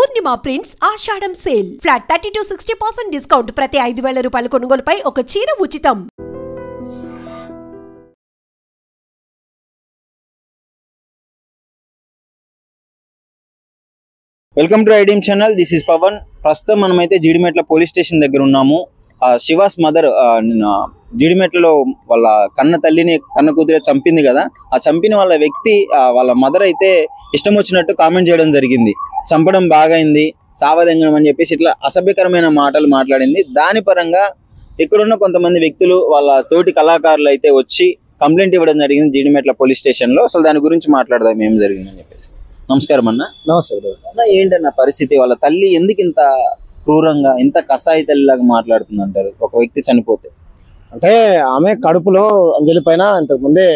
Purnima prints Ashadham sale flat 30 to 60% discount ప్రతి 5,000 రూపాయల కొనుగోలుపై ఒక చీర ఉచితం. Welcome to Idiom channel. This is Pavan. ప్రస్తుతం మనమైతే జీడిమెట్ల పోలీస్ స్టేషన్ దగ్గర ఉన్నాము. శివాస్ మదర్ జీడిమెట్లలో వాళ్ళ కన్న తల్లిని కన్న కూతురే చంపింది కదా, ఆ చంపిన వాళ్ళ వ్యక్తి వాళ్ళ మదర్ అయితే ఇష్టం వచ్చినట్టు కామెంట్ చేయడం జరిగింది. చంపడం బాగైంది, సావదెంగడం అని చెప్పేసి ఇట్లా అసభ్యకరమైన మాటలు మాట్లాడింది. దాని పరంగా ఇక్కడున్న కొంతమంది వ్యక్తులు వాళ్ళ తోటి కళాకారులు అయితే వచ్చి కంప్లైంట్ ఇవ్వడం జరిగింది జీడిమెట్ల పోలీస్ స్టేషన్ లో. అసలు దాని గురించి మాట్లాడదాం ఏం జరిగిందని చెప్పేసి. నమస్కారం అన్న. నమస్తే అన్న, ఏంటన్న పరిస్థితి? వాళ్ళ తల్లి ఎందుకు ఇంత క్రూరంగా, ఇంత కసాయి తల్లిలాగా మాట్లాడుతుంది అంటారు ఒక వ్యక్తి చనిపోతే? అంటే ఆమె కడుపులో అంజలి పైన ఇంతకు ముందే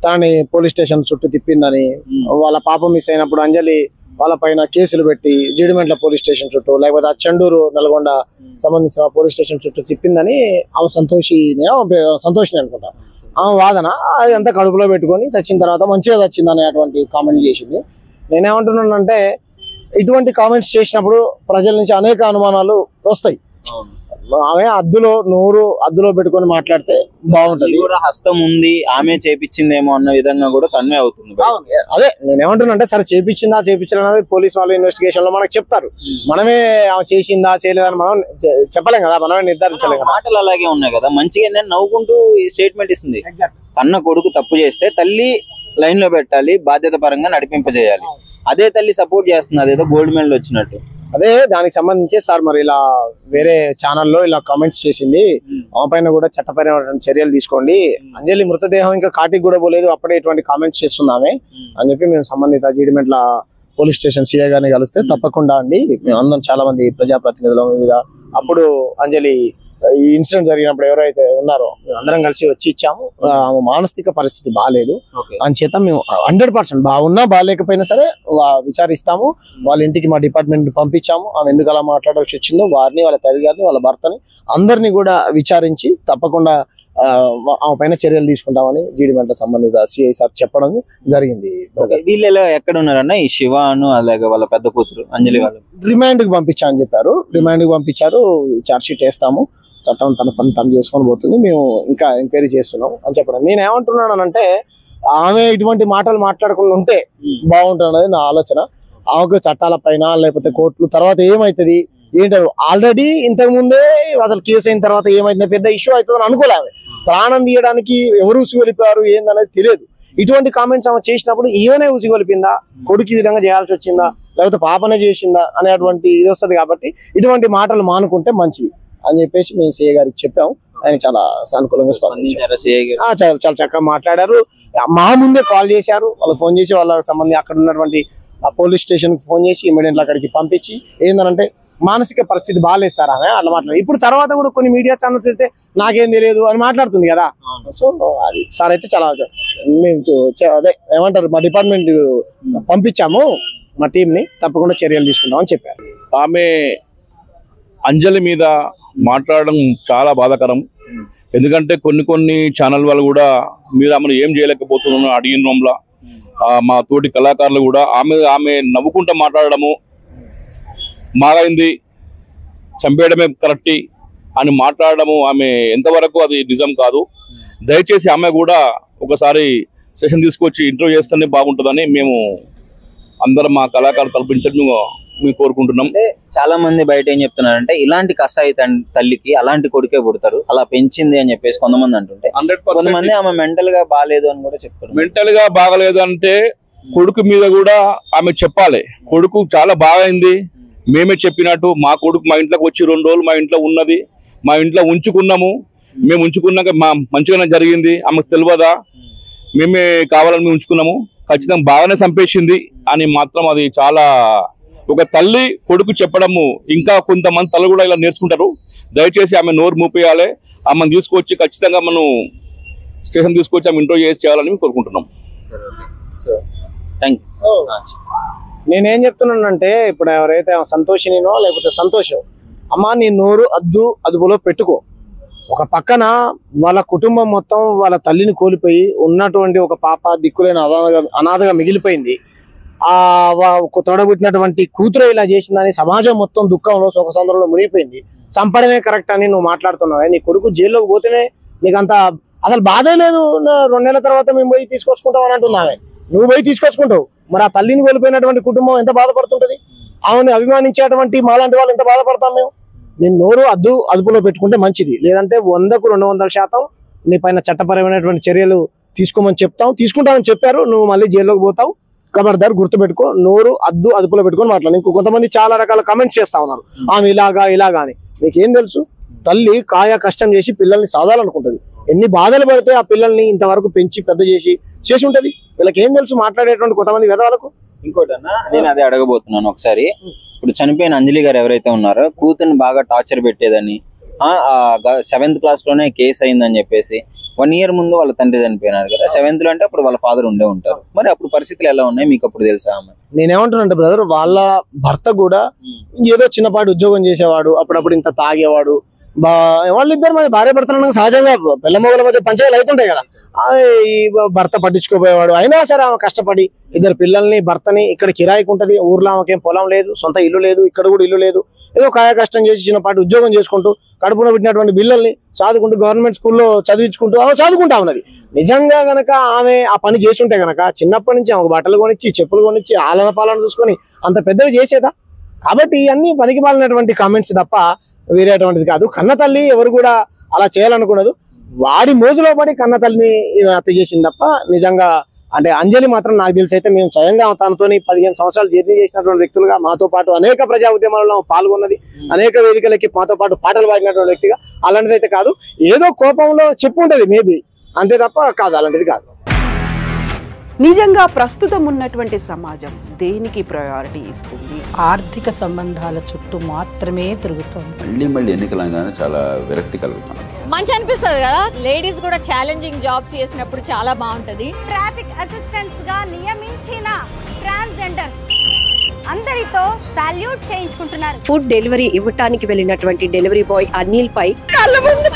తనని పోలీస్ స్టేషన్ చుట్టూ తిప్పిందని, వాళ్ళ పాప మిస్ అయినప్పుడు అంజలి వాళ్ళ పైన కేసులు పెట్టి జీడిమెట్ల పోలీస్ స్టేషన్ చుట్టూ, లేకపోతే ఆ చెండూరు నల్గొండ సంబంధించిన పోలీస్ స్టేషన్ చుట్టూ తిప్పిందని ఆమె సంతోషిని అనుకుంటా. ఆమె వాదన అది అంతా కడుపులో పెట్టుకొని చచ్చిన తర్వాత మంచిగా చచ్చింది అనేటువంటి కామెంట్ చేసింది. నేనేమంటున్నానంటే, ఇటువంటి కామెంట్స్ చేసినప్పుడు ప్రజల నుంచి అనేక అనుమానాలు వస్తాయి. ఆమె నోరు అద్దులో పెట్టుకొని మాట్లాడితే బాగుంటది. హస్తం ఉంది, ఆమె చేపించిందేమో అన్న విధంగా కూడా కన్వే అవుతుంది. అదే నేనేమంటున్నా అంటే, సరే చేపించిందా చేపించలేదా పోలీస్ వాళ్ళు ఇన్వెస్టిగేషన్ లో మనకు చెప్తారు. మనమే ఆమె చేసిందా చేయలేదని మనం చెప్పలేం కదా, మనమే నిర్ధారించలేం కదా. మాటలు అలాగే ఉన్నాయి కదా. మంచిగా ఏంటంటే నవ్వుకుంటూ ఈ స్టేట్మెంట్ ఇస్తుంది. కన్న కొడుకు తప్పు చేస్తే తల్లి లైన్ లో పెట్టాలి, బాధ్యత పరంగా నడిపింపజేయాలి. అదే తల్లి సపోర్ట్ చేస్తుంది, అదేదో గోల్డ్ మెడల్ వచ్చినట్టు. అదే దానికి సంబంధించి సార్ మరి ఇలా వేరే ఛానల్లో ఇలా కామెంట్స్ చేసింది, ఆమె పైన కూడా చట్టపరమైన చర్యలు తీసుకోండి, అంజలి మృతదేహం ఇంకా కాటికి కూడా పోలేదు, అప్పుడే ఇటువంటి కామెంట్స్ చేస్తున్నామే అని చెప్పి మేము సంబంధిత జీడిమెట్ల పోలీస్ స్టేషన్ సిఐ గారిని కలిస్తే, తప్పకుండా అండి మేము అందరం చాలా మంది ప్రజాప్రతినిధులు వివిధ అప్పుడు అంజలి ఈ ఇన్సిడెంట్ జరిగినప్పుడు ఎవరైతే ఉన్నారో అందరం కలిసి వచ్చి ఇచ్చాము. మానసిక పరిస్థితి బాగాలేదు అని చేత మేము 100% బాగున్నా బాగాలేకపోయినా సరే విచారిస్తాము. వాళ్ళ ఇంటికి మా డిపార్ట్మెంట్ పంపించాము. ఆమె ఎందుకు అలా మాట్లాడాల్సి వచ్చిందో వారిని, వాళ్ళ తల్లి గారిని, వాళ్ళ భర్తని అందరినీ కూడా విచారించి తప్పకుండా ఆమె పైన చర్యలు తీసుకుంటామని జీడిమెట్ల సంబంధిత సిఐ సార్ చెప్పడం జరిగింది. వీళ్ళు ఎక్కడ ఉన్నారన్న ఈ శివాను అలాగే వాళ్ళ పెద్ద కూతురు అంజలి వాళ్ళు? రిమాండ్ కి పంపించా అని చెప్పారు. రిమాండ్ కి పంపించారు. ఛార్జ్ షీట్ వేస్తాము, చట్టం తన పని తను చేసుకొని పోతుంది, మేము ఇంకా ఎంక్వైరీ చేస్తున్నాం అని చెప్పడం. నేను ఏమంటున్నానంటే, ఆమె ఇటువంటి మాటలు మాట్లాడకుండా ఉంటే బాగుంటుంది నా ఆలోచన. ఆమెకు చట్టాల పైన లేకపోతే కోర్టులు తర్వాత ఏమవుతుంది ఏంటో ఆల్రెడీ ఇంతకు ముందే అసలు కేసు అయిన తర్వాత ఏమైంది పెద్ద ఇష్యూ అవుతుందని అనుకోలేము. ప్రాణం తీయడానికి ఎవరు ఉసిగొలిపారు ఏందనేది తెలియదు. ఇటువంటి కామెంట్స్ ఆమె చేసినప్పుడు ఈమెనే ఉసిగొలిపిందా, కొడుకు ఈ విధంగా చేయాల్సి వచ్చిందా, లేకపోతే పాపనే చేసిందా అనేటువంటి ఇది వస్తుంది. కాబట్టి ఇటువంటి మాటలు మానుకుంటే మంచిది అని చెప్పేసి మేము సిఐ గారికి చెప్పాము. ఆయన చాలా సానుకూలంగా స్పందించారు. చాలా చక్కగా మాట్లాడారు. మా ముందే కాల్ చేశారు. వాళ్ళు ఫోన్ చేసి వాళ్ళకి సంబంధించి అక్కడ ఉన్నటువంటి పోలీస్ స్టేషన్ కి ఫోన్ చేసి ఇమీడియట్లీ అక్కడికి పంపించి, ఏంటంటే మానసిక పరిస్థితి బాగాలేదు సార్ అని అట్లా మాట్లాడారు. ఇప్పుడు తర్వాత కూడా కొన్ని మీడియా ఛానల్స్ అయితే నాకేం తెలియదు అని మాట్లాడుతుంది కదా. సో అది సార్ అయితే చాలా మేము అదే ఏమంటారు మా డిపార్ట్మెంట్ పంపించాము మా టీం ని, తప్పకుండా చర్యలు తీసుకుంటామని చెప్పారు. ఆమె అంజలి మీద మాట్లాడడం చాలా బాధాకరం. ఎందుకంటే కొన్ని ఛానల్ వాళ్ళు కూడా మీరు ఆమెను ఏం చేయలేకపోతున్నాను అడిగిన రూమ్లో మా తోటి కళాకారులు కూడా ఆమె నవ్వుకుంటూ మాట్లాడడము, మారైంది చంపేయడమే కరెక్ట్ అని మాట్లాడడము ఆమె ఎంతవరకు అది నిజం కాదు. దయచేసి ఆమె కూడా ఒకసారి సెషన్ తీసుకొచ్చి ఇంటర్వ్యూ చేస్తేనే బాగుంటుందని మేము అందరం మా కళాకారులు తలపించడం మేము కోరుకుంటున్నాం. చాలా మంది బయట ఏం చెప్తున్నారంటే, ఇలాంటి కసాయి తల్లికి అలాంటి కొడుకే పుడతారు, అలా పెంచింది అని చెప్పేసి కొంతమంది అంటుంటే, కొంతమంది ఆమె మెంటల్ గా బాగాలేదు అని కూడా చెప్తారు. మెంటల్ గా బాగలేదు అంటే కొడుకు మీద కూడా ఆమె చెప్పాలి. కొడుకు చాలా బాగైంది, మేమే చెప్పినట్టు మా కొడుకు మా ఇంట్లోకి వచ్చి 2 రోజులు మా ఇంట్లో ఉన్నది, మా ఇంట్లో ఉంచుకున్నాము, మేము ఉంచుకున్నాక మంచిగానే జరిగింది, ఆమెకు తెలియదా, మేమే కావాలని మేము ఉంచుకున్నాము, ఖచ్చితంగా బాగానే చంపేసింది అని మాత్రం అది చాలా ఒక తల్లి కొడుకు చెప్పడము. ఇంకా కొంతమంది తల్లి కూడా ఇలా నేర్చుకుంటారు. దయచేసి ఆమె నోరు మూపేయాలి, ఆమెను తీసుకొచ్చి ఖచ్చితంగా మనం స్టేషన్ తీసుకొచ్చి ఆమె ఇంటర్వ్యూ చేయాలని కోరుకుంటున్నాం. నేనేం చెప్తున్నానంటే, ఇప్పుడు ఎవరైతే సంతోషినినో లేకపోతే సంతోషం, అమ్మ నీ నోరు అదుపులో పెట్టుకో. ఒక పక్కన వాళ్ళ కుటుంబం మొత్తం వాళ్ళ తల్లిని కోల్పోయి ఉన్నటువంటి ఒక పాప దిక్కులేని అనాథగా మిగిలిపోయింది. తోడబుట్టినటువంటి కూతురు ఇలా చేసిందని సమాజం మొత్తం దుఃఖంలో శోకసంద్రంలో మునిగిపోయింది. చంపడమే కరెక్ట్ అని నువ్వు మాట్లాడుతున్నావు. నీ కొడుకు జైల్లోకి పోతేనే నీకంత అసలు బాధే లేదు. 2 నెలల తర్వాత మేము పోయి తీసుకొచ్చుకుంటాం అని అంటున్నావే. నువ్వు పోయి తీసుకొచ్చుకుంటావు, మరి ఆ తల్లిని కోల్పోయినటువంటి కుటుంబం ఎంత బాధపడుతుంటది? ఆమెను అభిమానించేటువంటి మాలాంటి వాళ్ళు ఎంత బాధపడతాం మేము? నేను నోరు అదుపులో పెట్టుకుంటే మంచిది, లేదంటే 100కు 200% నీ పైన చట్టపరమైనటువంటి చర్యలు తీసుకోమని తీసుకుంటామని చెప్పారు. నువ్వు మళ్ళీ జైల్లోకి పోతావు. ఖబర్దార్ గుర్తుపెట్టుకో, నోరు అదుపులో పెట్టుకొని మాట్లాడు. ఇంకో కొంతమంది చాలా రకాల కమెంట్స్ చేస్తా ఉన్నారు, ఆమె ఇలాగా అని. మీకేం తెలుసు? తల్లి కాయ కష్టం చేసి పిల్లల్ని సాధాలనుకుంటది. ఎన్ని బాధలు పడితే ఆ పిల్లల్ని ఇంతవరకు పెంచి పెద్ద చేసి ఉంటది. వీళ్ళకి ఏం తెలుసు మాట్లాడేటువంటి కొంతమంది వెధవలకు? ఇంకోటన్నా నేను అదే అడగబోతున్నాను. ఒకసారి ఇప్పుడు చనిపోయిన అంజలి గారు ఎవరైతే ఉన్నారో కూతుర్ని బాగా టార్చర్ పెట్టేదని 7th క్లాస్ లోనే కేసు అయిందని చెప్పేసి 1 year ముందు వాళ్ళ తండ్రి చనిపోయినారు కదా. 7th లో అంటే అప్పుడు వాళ్ళ ఫాదర్ ఉండే ఉంటారు. మరి అప్పుడు పరిస్థితులు ఎలా ఉన్నాయి మీకు అప్పుడు తెలుసా? నేనేమంటున్నానంటే బ్రదర్, వాళ్ళ భర్త కూడా ఏదో చిన్నపాటి ఉద్యోగం చేసేవాడు, అప్పుడప్పుడు ఇంత తాగేవాడు. వాళ్ళిద్దరు మరి భార్య భర్తలు సహజంగా పిల్లమొగల మధ్య పంచాయతీలు అవుతుంటాయి కదా. ఈ భర్త పట్టించుకోపోయేవాడు. అయినా సరే ఆమె కష్టపడి 2 పిల్లల్ని భర్తని ఇక్కడ కిరాయికి ఉంటది. ఊర్లో ఆమెకేం పొలం లేదు, సొంత ఇల్లు లేదు, ఇక్కడ కూడా ఇల్లు లేదు. ఏదో కాయ కష్టం చేసి చిన్నపాటి ఉద్యోగం చేసుకుంటూ కడుపున పెట్టినటువంటి పిల్లల్ని చదువుకుంటూ గవర్నమెంట్ స్కూల్లో చదివించుకుంటూ ఆమె చదువుకుంటా ఉన్నది. నిజంగా గనక ఆమె ఆ పని చేస్తుంటే గనక చిన్నప్పటి నుంచి ఆమెకు బట్టలు కొనిచ్చి చెప్పులు కొనిచ్చి ఆలన పాలన చూసుకొని అంత పెద్దగా చేసేదా? కాబట్టి ఇవన్నీ పనికి మాలినటువంటి కామెంట్స్ తప్ప వేరేటువంటిది కాదు. కన్న తల్లి ఎవరు కూడా అలా చేయాలనుకున్నదు. వాడి మోజులో పడి కన్న తల్లిని హత్య చేసింది తప్ప నిజంగా అంటే అంజలి మాత్రం నాకు తెలిసి అయితే మేము స్వయంగా తనతో 15 సంవత్సరాలు జర్నీ చేసినటువంటి వ్యక్తులుగా, మాతో పాటు అనేక ప్రజా ఉద్యమాలలో పాల్గొన్నది, అనేక వేదికలకి మాతో పాటు పాటలు పాడినటువంటి వ్యక్తిగా అలాంటిది అయితే కాదు. ఏదో కోపంలో చెప్పుంటది మేబీ, అంతే తప్ప కాదు, అలాంటిది కాదు. నిజంగా ప్రస్తుతం ఉన్నటువంటి సమాజం దేనికి ప్రయారిటీ ఇస్తుంది? ఆర్థిక సంబంధాల చుట్టూ మాత్రమే తిరుగుతోంది. మళ్ళీ ఎన్నికలంగానే చాలా విరక్తి కలుగుతాను. మంచి అనిపిస్తుంది కదా, లేడీస్ కూడా ఛాలెంజింగ్ జాబ్స్ చేసినప్పుడు చాలా బాగుంటది. ట్రాఫిక్ అసిస్టెంట్స్ గా నియమించిన ట్రాన్స్జెండర్స్ అందరితో సాల్యూట్ చేయించుకుంటున్నారు. ఫుడ్ డెలివరీ ఇవ్వటానికి వెళ్ళినటువంటి డెలివరీ బాయ్ అనిల్ పై కళ్ళ ముందు